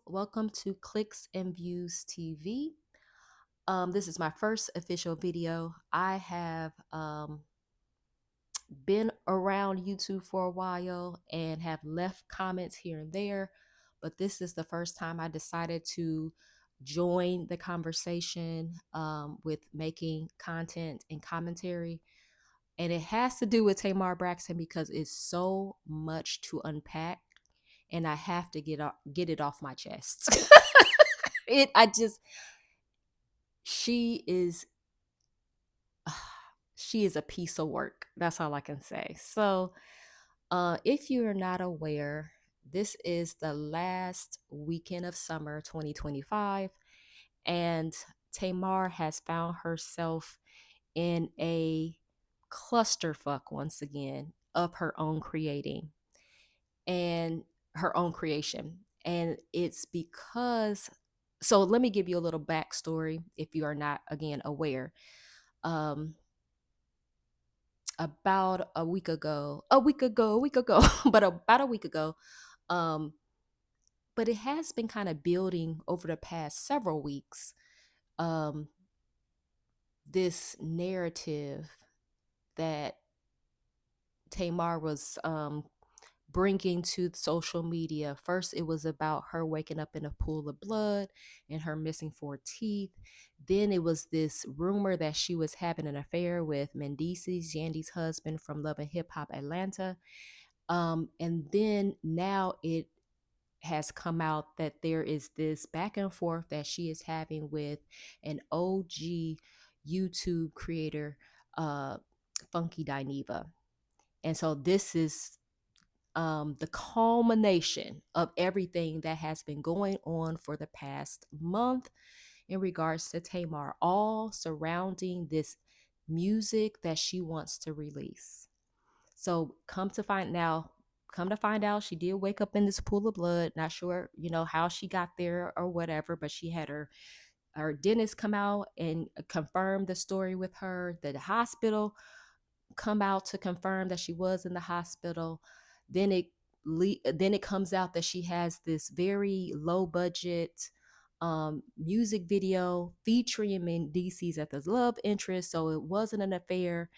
Welcome to Clicks and Views TV. This is my first official video. I have been around YouTube for a while and have left comments here and there, but this is the first time I decided to join the conversation with making content and commentary. And it has to do with Tamar Braxton because it's so much to unpack and I have to get it off my chest. it I just she is she is a piece of work. That's all I can say. So, if you're not aware, this is the last weekend of summer 2025, and Tamar has found herself in a clusterfuck once again of her own creating and her own creation. And it's because, so let me give you a little backstory if you are not, again, aware. Um, about a week ago, but about a week ago, um, but it has been kind of building over the past several weeks. Um, this narrative that Tamar was bringing to social media. First, it was about her waking up in a pool of blood and her missing four teeth. Then it was this rumor that she was having an affair with Mendices, Yandy's husband from Love and Hip Hop Atlanta. And then now it has come out that there is this back and forth that she is having with an OG YouTube creator, Funky Dineva. And so this is the culmination of everything that has been going on for the past month in regards to Tamar, all surrounding this music that she wants to release. So come to find out, she did wake up in this pool of blood. Not sure, how she got there or whatever, but she had her dentist come out and confirm the story with her. The hospital come out to confirm that she was in the hospital. Then then it comes out that she has this very low budget music video featuring Mendices as the love interest, so it wasn't an affair.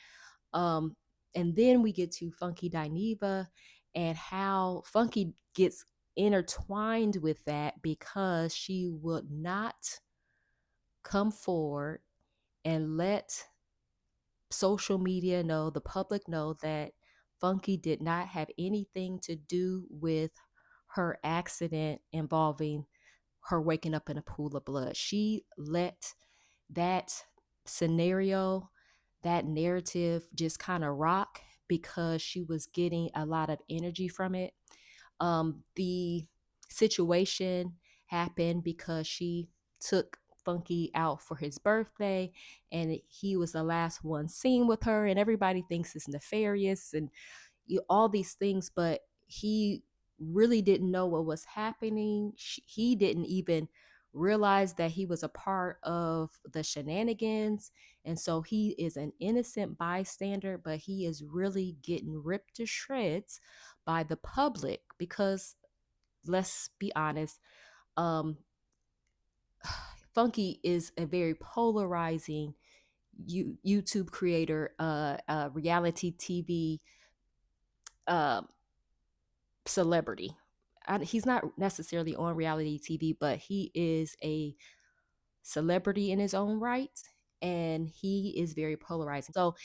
um and then we get to Funky Dineva and how Funky gets intertwined with that because she would not come forward and let social media know, the public know, that Funky did not have anything to do with her accident involving her waking up in a pool of blood. She let that scenario, that narrative just kind of rock because she was getting a lot of energy from it. The situation happened because she took Funky out for his birthday and he was the last one seen with her, and everybody thinks it's nefarious and all these things, but he really didn't know what was happening. He didn't even realize that he was a part of the shenanigans. And so he is an innocent bystander, but he is really getting ripped to shreds by the public because, let's be honest, um, Funky is a very polarizing YouTube creator, reality TV uh, celebrity. He's not necessarily on reality TV, but he is a celebrity in his own right, and he is very polarizing. So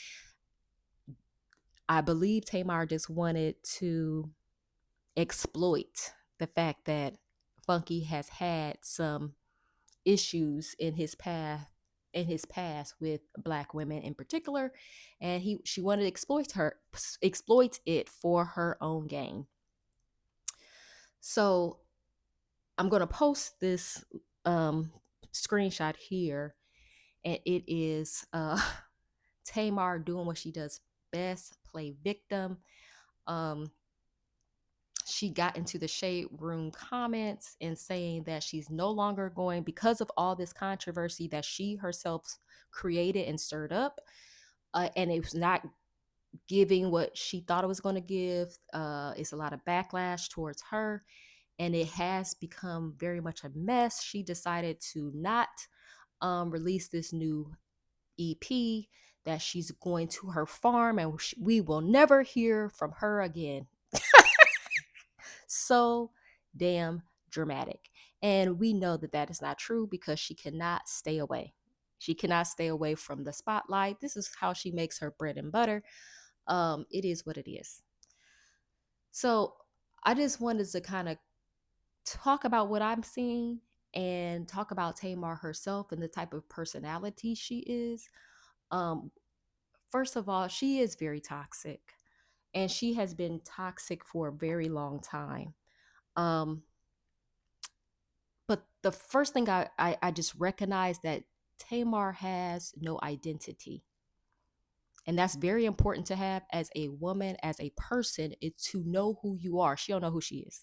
I believe Tamar just wanted to exploit the fact that Funky has had some issues in his past with black women in particular, and she wanted to exploit it for her own gain. So I'm going to post this um, screenshot here, and it is Tamar doing what she does best, play victim. Um, she got into the shade room comments and saying that she's no longer going, because of all this controversy that she herself created and stirred up, and it was not giving what she thought it was going to give. It's a lot of backlash towards her, and it has become very much a mess. She decided to not release this new EP, that she's going to her farm, and we will never hear from her again. So damn dramatic. And we know that that is not true because she cannot stay away. She cannot stay away from the spotlight. This is how she makes her bread and butter. It is what it is. So I just wanted to kind of talk about what I'm seeing and talk about Tamar herself and the type of personality she is. Um, First of all, she is very toxic, and she has been toxic for a very long time. Um, but the first thing I just recognize that Tamar has no identity. And that's very important to have as a woman, as a person, is to know who you are. She don't know who she is.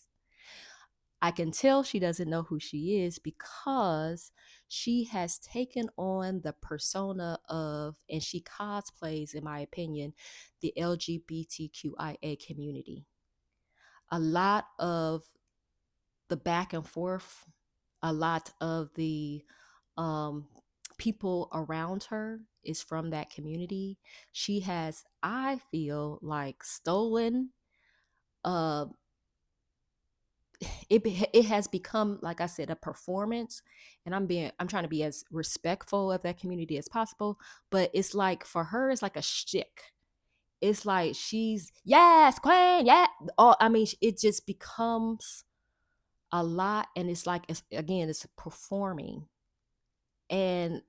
I can tell she doesn't know who she is because she has taken on the persona of, and she cosplays, in my opinion, the LGBTQIA community. A lot of the back and forth, a lot of the um, people around her is from that community. She has, I feel like, stolen. Uh, it has become, like I said, a performance, and I'm trying to be as respectful of that community as possible. But it's like for her, it's like a shtick. It's like she's yes, queen, yeah. Oh, I mean, it just becomes a lot, and it's like it's performing. And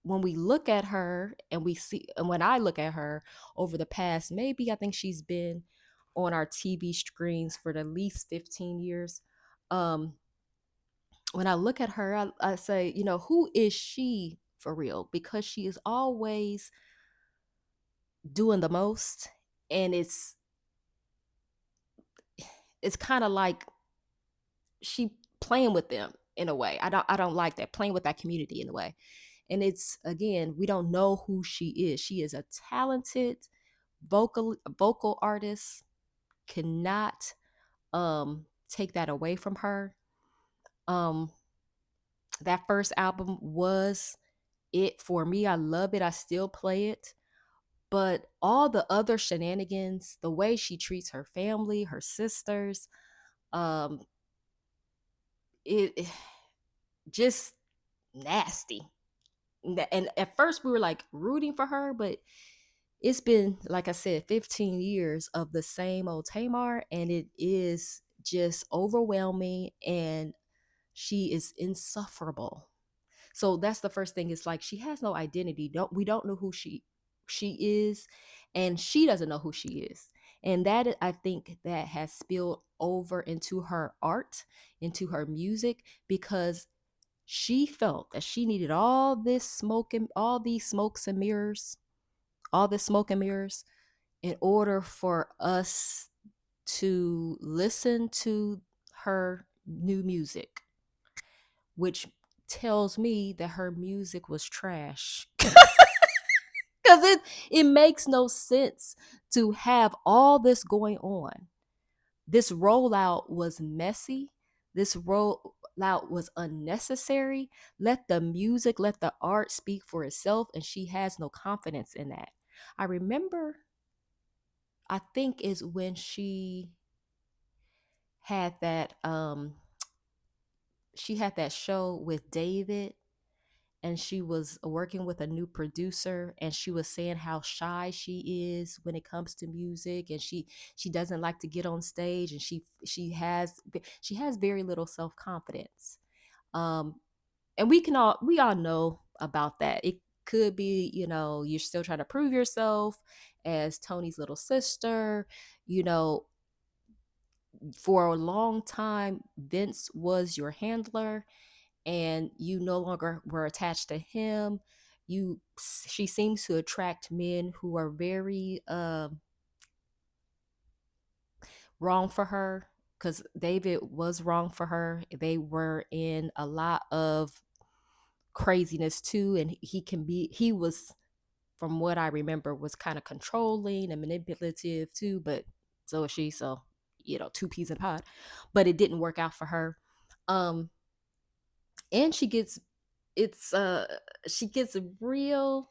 when we look at her and we see, and when I look at her over the past, maybe I think she's been on our TV screens for at least 15 years. Um, when I look at her, I say, who is she for real? Because she is always doing the most, and it's kind of like she playing with them in a way. I don't like that, playing with that community in a way. And it's, again, we don't know who she is. She is a talented vocal artist. Cannot take that away from her. Um that first album was it for me. I love it. I still play it. But all the other shenanigans, the way she treats her family, her sisters, um, it just nasty. And at first we were like rooting for her, but it's been, like I said, 15 years of the same old Tamar, and it is just overwhelming, and she is insufferable. So that's the first thing. It's like she has no identity. We don't know who she is, and she doesn't know who she is. And that, I think, that has spilled over into her art, into her music, because she felt that she needed all these smokes and mirrors, all this smoke and mirrors, in order for us to listen to her new music, which tells me that her music was trash. Because it makes no sense to have all this going on. This rollout was messy. This rollout was unnecessary. Let the music, let the art speak for itself, and she has no confidence in that. I remember, I think is when had that um she had that show with David, and she was working with a new producer, and she was saying how shy she is when it comes to music, and she doesn't like to get on stage, and she has very little self-confidence. um and we all know about that. It could be, you're still trying to prove yourself as Tony's little sister. you know for a long time, Vince was your handler, and you no longer were attached to him. She seems to attract men who are very wrong for her, because David was wrong for her. They were in a lot of craziness too, and he was, from what I remember, was kind of controlling and manipulative too, but so is she. So two peas in a pod, but it didn't work out for her. Um, and it's she gets a real,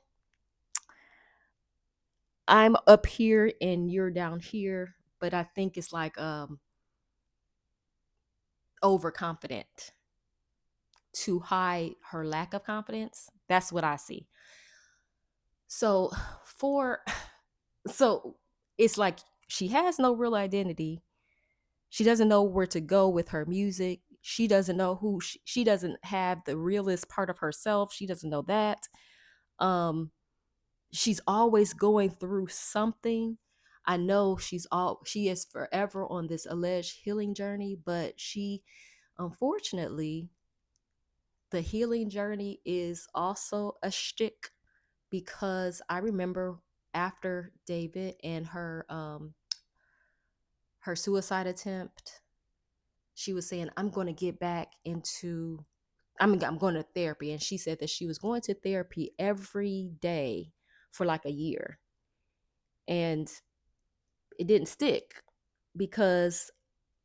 I'm up here and you're down here, but I think it's like overconfident to hide her lack of confidence. That's what I see. So for so it's like she has no real identity. She doesn't know where to go with her music. She doesn't know she doesn't have the realest part of herself. She doesn't know that. Um she's always going through something. I know she is forever on this alleged healing journey, but she, unfortunately, the healing journey is also a shtick, because I remember after David and her suicide attempt, she was saying, I'm going to get back into, I'm going to therapy. And she said that she was going to therapy every day for like a year. And it didn't stick, because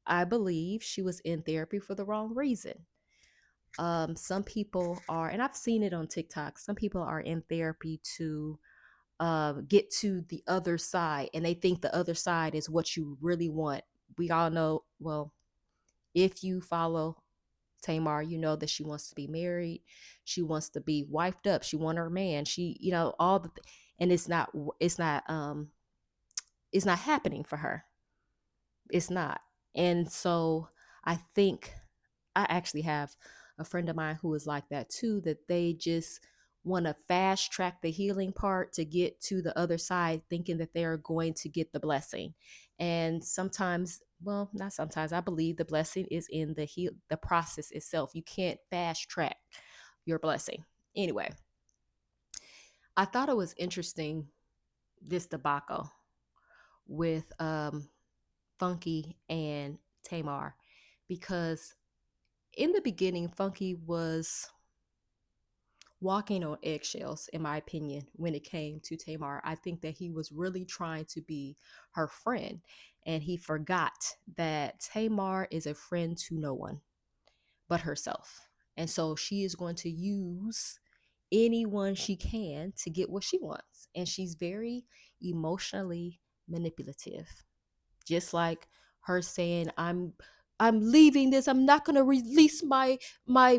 I believe she was in therapy for the wrong reason. Some people are, and I've seen it on TikTok, some people are in therapy to get to the other side, and they think the other side is what you really want. We all know, well, if you follow Tamar, you know that she wants to be married, she wants to be wifed up, she want her man, she, all and it's not happening for her. It's not. And so I think I actually have a friend of mine who is like that too, that they just want to fast track the healing part to get to the other side, thinking that they are going to get the blessing. And sometimes, well, not sometimes, I believe the blessing is in the process itself. You can't fast track your blessing. Anyway, I thought it was interesting, this debacle with Funky and Tamar, because in the beginning, Funky was walking on eggshells, in my opinion, when it came to Tamar. I think that he was really trying to be her friend, and he forgot that Tamar is a friend to no one but herself. And so she is going to use anyone she can to get what she wants. And she's very emotionally manipulative, just like her saying, I'm leaving this, I'm not going to release my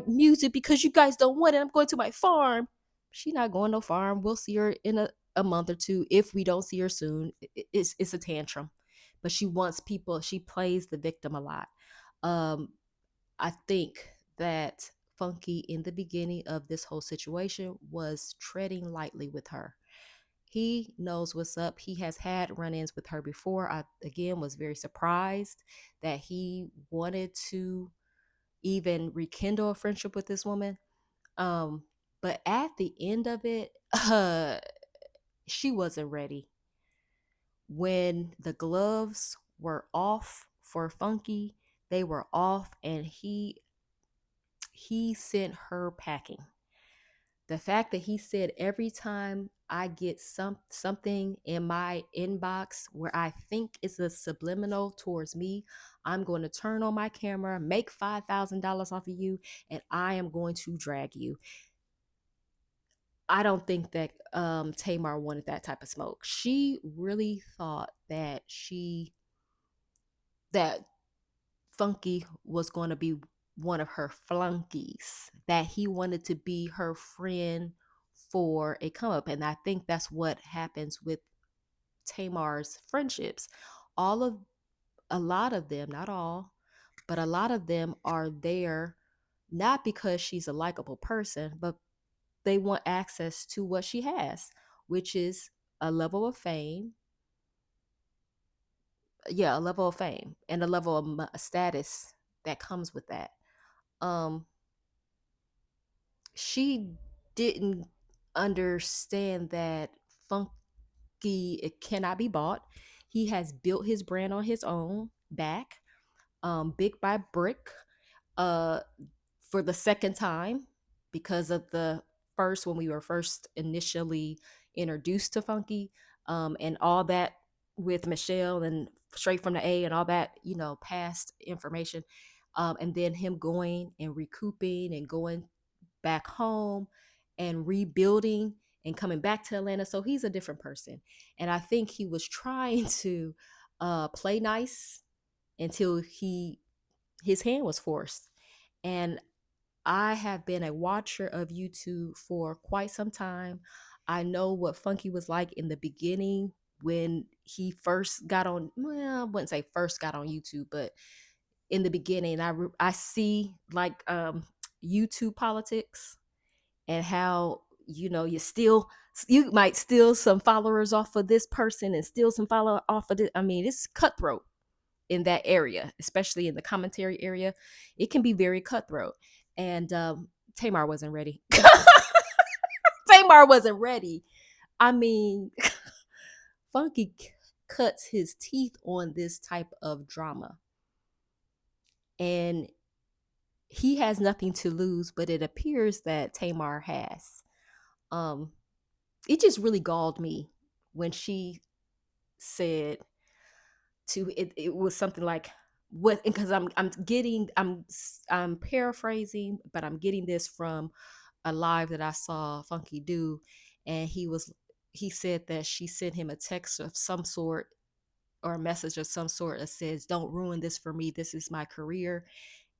music because you guys don't want it, I'm going to my farm. She's not going no farm. We'll see her in a month or two. If we don't see her soon, it's a tantrum. But she wants people, she plays the victim a lot. um I think that Funky, in the beginning of this whole situation, was treading lightly with her. He knows what's up. He has had run ins with her before. I, again, was very surprised that he wanted to even rekindle a friendship with this woman. Um, but at the end of it, she wasn't ready. When the gloves were off for Funky, they were off, and he sent her packing. The fact that he said, every time I get something in my inbox where I think it's a subliminal towards me, I'm going to turn on my camera, make $5,000 off of you, and I am going to drag you. I don't think that Tamar wanted that type of smoke. She really thought that Funky was going to be one of her flunkies, that he wanted to be her friend for a come up. And I think that's what happens with Tamar's friendships. All of A lot of them, not all, but a lot of them are there not because she's a likable person, but they want access to what she has, which is a level of fame. Yeah, a level of fame and a level of status that comes with that. Um, she didn't understand that Funky, it cannot be bought. He has built his brand on his own back, brick by brick, uh, for the second time, because of the first, when we were first initially introduced to Funky, and all that with Michelle and straight from the A and all that, past information. And then him going and recouping and going back home and rebuilding and coming back to Atlanta. So he's a different person. And I think he was trying to play nice until his hand was forced. And I have been a watcher of YouTube for quite some time. I know what Funky was like in the beginning when he first got on. Well, I wouldn't say first got on YouTube, but in the beginning, I see like YouTube politics and how you might steal some followers off of this person and steal some follower off of this. I mean, it's cutthroat in that area, especially in the commentary area. It can be very cutthroat. And Tamar wasn't ready. Tamar wasn't ready. I mean, Funky cuts his teeth on this type of drama. And he has nothing to lose, but it appears that Tamar has. Um, it just really galled me when she said it was something like what, because I'm paraphrasing, but I'm getting this from a live that I saw Funky do, and he said that she sent him a text of some sort or a message of some sort that says, "Don't ruin this for me. This is my career."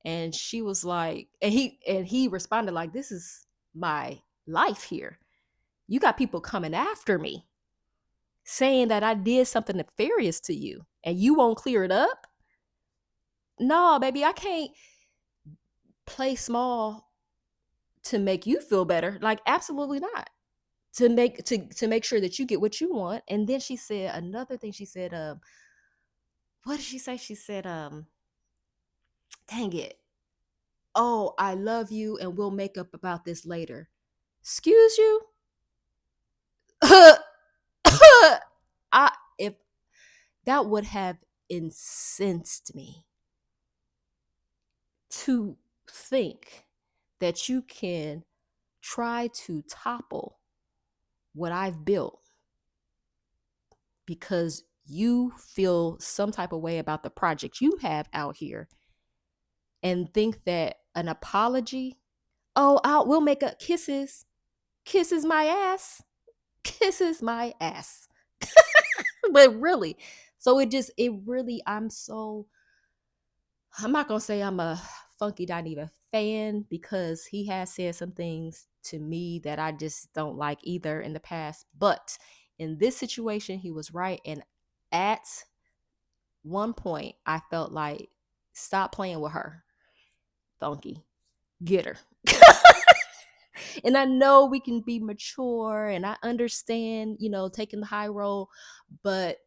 And she was like, and he responded like, "This is my life here. You got people coming after me saying that I did something nefarious to you and you won't clear it up. No, baby, I can't play small to make you feel better. Like, absolutely not. To make sure that you get what you want." And then she said another thing. She said, what did she say? She said, dang it. "Oh, I love you and we'll make up about this later." Excuse you? I if that would have incensed me to think that you can try to topple what I've built because you feel some type of way about the project you have out here and think that an apology, "Oh, we'll make up kisses my ass, kisses my ass." But really, so it really, I'm not gonna say I'm a Funky Dineva fan because he has said some things to me that I just don't like either in the past. But in this situation, he was right. And at one point, I felt like, stop playing with her, Funky. Get her. And I know we can be mature and I understand, taking the high road, but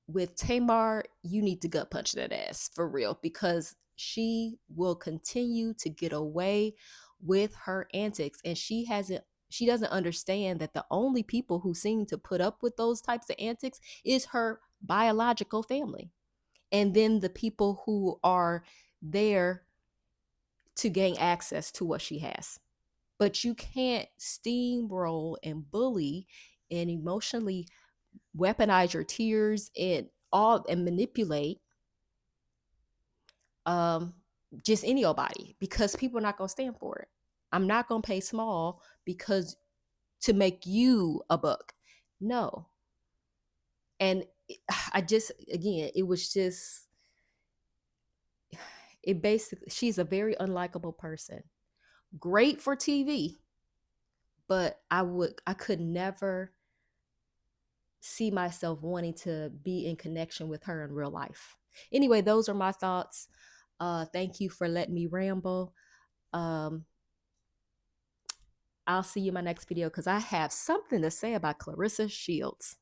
with Tamar, you need to gut punch that ass for real because she will continue to get away with her antics, and she doesn't understand that the only people who seem to put up with those types of antics is her biological family, and then the people who are there to gain access to what she has. But you can't steamroll and bully and emotionally weaponize your tears and manipulate um just anybody because people are not going to stand for it. I'm not going to pay small because to make you a buck. No. And I just, again, it was just, it basically, she's a very unlikable person. Great for TV, but I could never see myself wanting to be in connection with her in real life. Anyway, those are my thoughts. Thank you for letting me ramble. Um, I'll see you in my next video because I have something to say about Clarissa Shields.